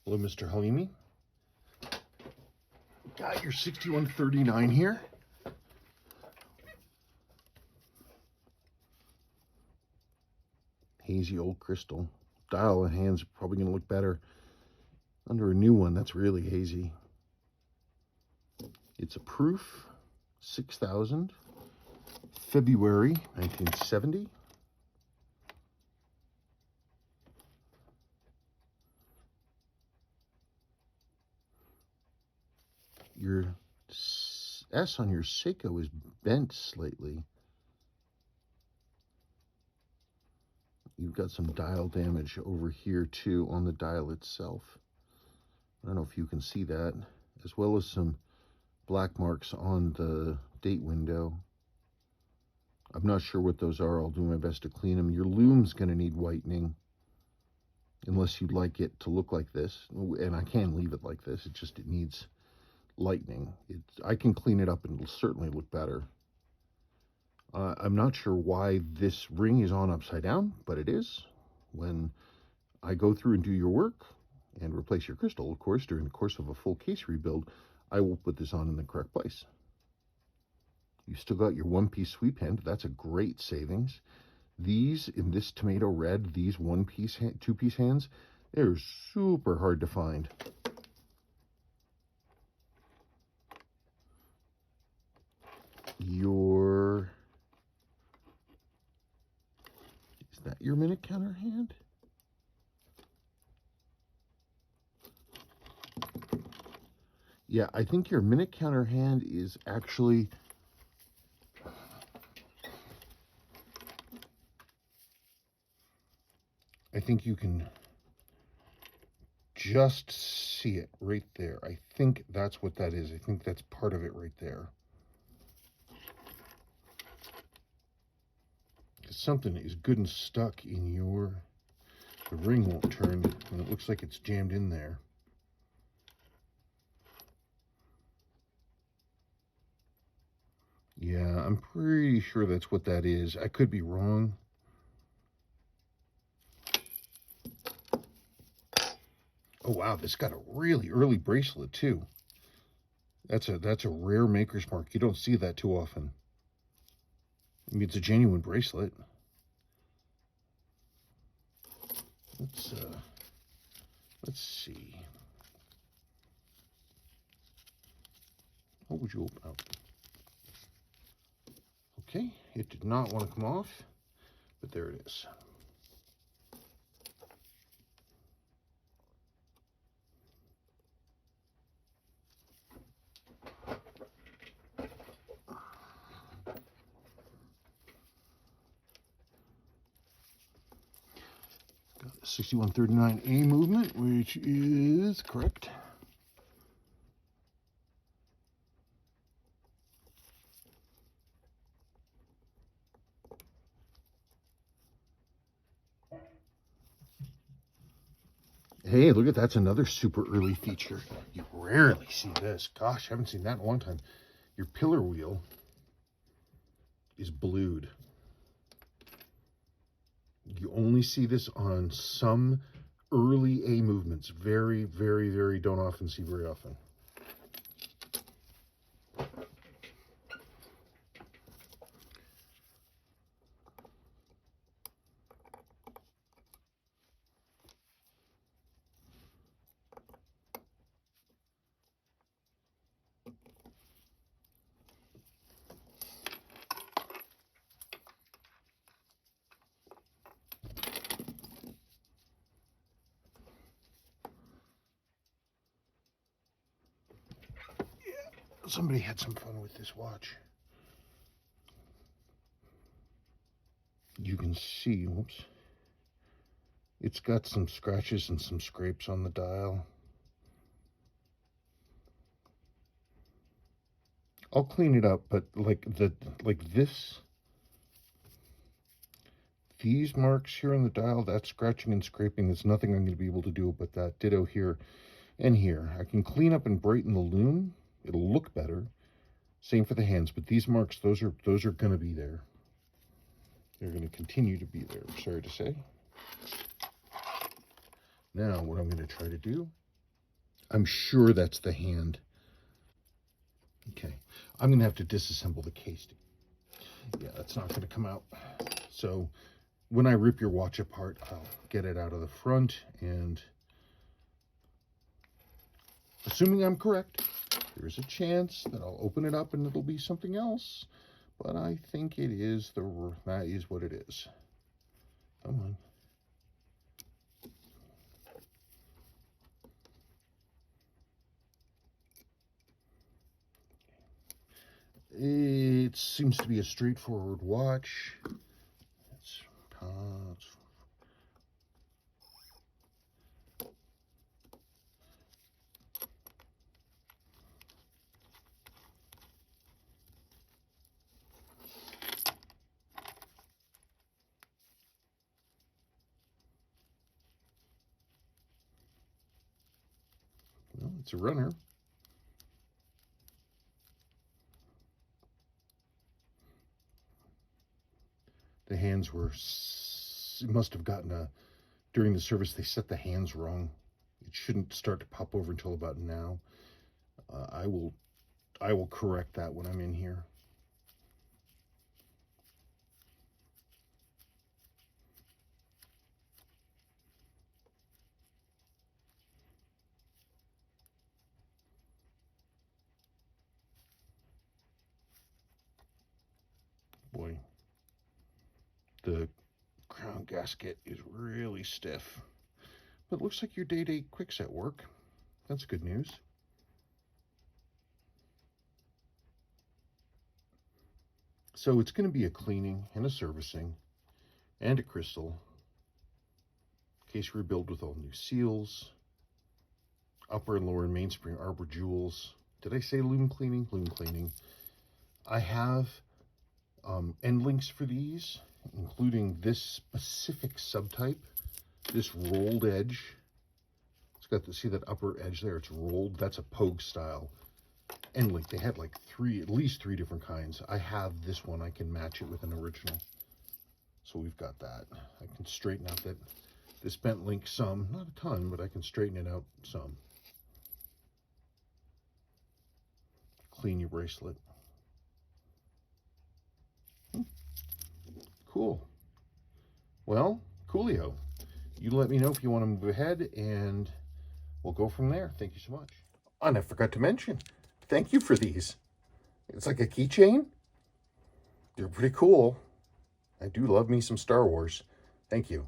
Hello, Mr. Halimi. Got your 6139 here. Hazy old crystal. Dial and hands are probably going to look better under a new one. That's really hazy. It's a proof, 6,000, February 1970. Your S on your Seiko is bent slightly. You've got some dial damage over here too on the dial itself. I don't know if you can see that, as well as some black marks on the date window. I'm not sure what those are. I'll do my best to clean them. Your lume's going to need whitening, unless you'd like it to look like this. And I can leave it like this. It needs lightening. I can clean it up and it'll certainly look better. I'm not sure why this ring is on upside down, but it is. When I go through and do your work and replace your crystal, of course, during the course of a full case rebuild, I will put this on in the correct place. You still got your one-piece sweep hand. That's a great savings. These, in this tomato red, these one-piece, two-piece hands, they're super hard to find. Is that your minute counter hand? Yeah, I think your minute counter hand is actually, I think you can just see it right there. I think that's what that is. I think that's part of it right there. Something is good and stuck in the ring won't turn, and it looks like it's jammed in there. Yeah, I'm pretty sure that's what that is. I could be wrong. Oh wow, this got a really early bracelet too. That's a rare maker's mark. You don't see that too often. I mean, it's a genuine bracelet. Let's see. What would you open up? Okay, it did not want to come off, but there it is. Got the 6139A movement, which is correct. Hey, look at that's another super early feature. You rarely see this. Gosh, I haven't seen that in a long time. Your pillar wheel is blued. You only see this on some early A movements. Very, very, very don't often see very often. Somebody had some fun with this watch. You can see, whoops, it's got some scratches and some scrapes on the dial. I'll clean it up, but these marks here on the dial, that's scratching and scraping. There's nothing I'm going to be able to do about that. Ditto here and here. I can clean up and brighten the lume. It'll look better. Same for the hands, but these marks, those are going to be there. They're going to continue to be there, sorry to say. Now, what I'm going to try to do I'm sure that's the hand. Okay, I'm going to have to disassemble the case. Yeah, that's not going to come out. So when I rip your watch apart, I'll get it out of the front, and assuming I'm correct, there's a chance that I'll open it up and it'll be something else, but I think it is that is what it is. Come on. It seems to be a straightforward watch. It's well, it's a runner. The hands were, it must have gotten during the service they set the hands wrong. It shouldn't start to pop over until about now. I will correct that when I'm in here. Boy, the crown gasket is really stiff. But it looks like your day-to-day quickset work. That's good news. So it's going to be a cleaning and a servicing and a crystal. Case rebuild with all new seals. Upper and lower mainspring arbor jewels. Did I say lume cleaning? Lume cleaning. I have end links for these, including this specific subtype, this rolled edge. It's got the, see that upper edge there? It's rolled. That's a Pogue style end link. They had like at least three different kinds. I have this one. I can match it with an original. So we've got that. I can straighten out that this bent link some, not a ton, but I can straighten it out some. Clean your bracelet. Cool. Well, coolio. You let me know if you want to move ahead, and we'll go from there. Thank you so much. And I forgot to mention, thank you for these. It's like a keychain. They're pretty cool. I do love me some Star Wars. Thank you.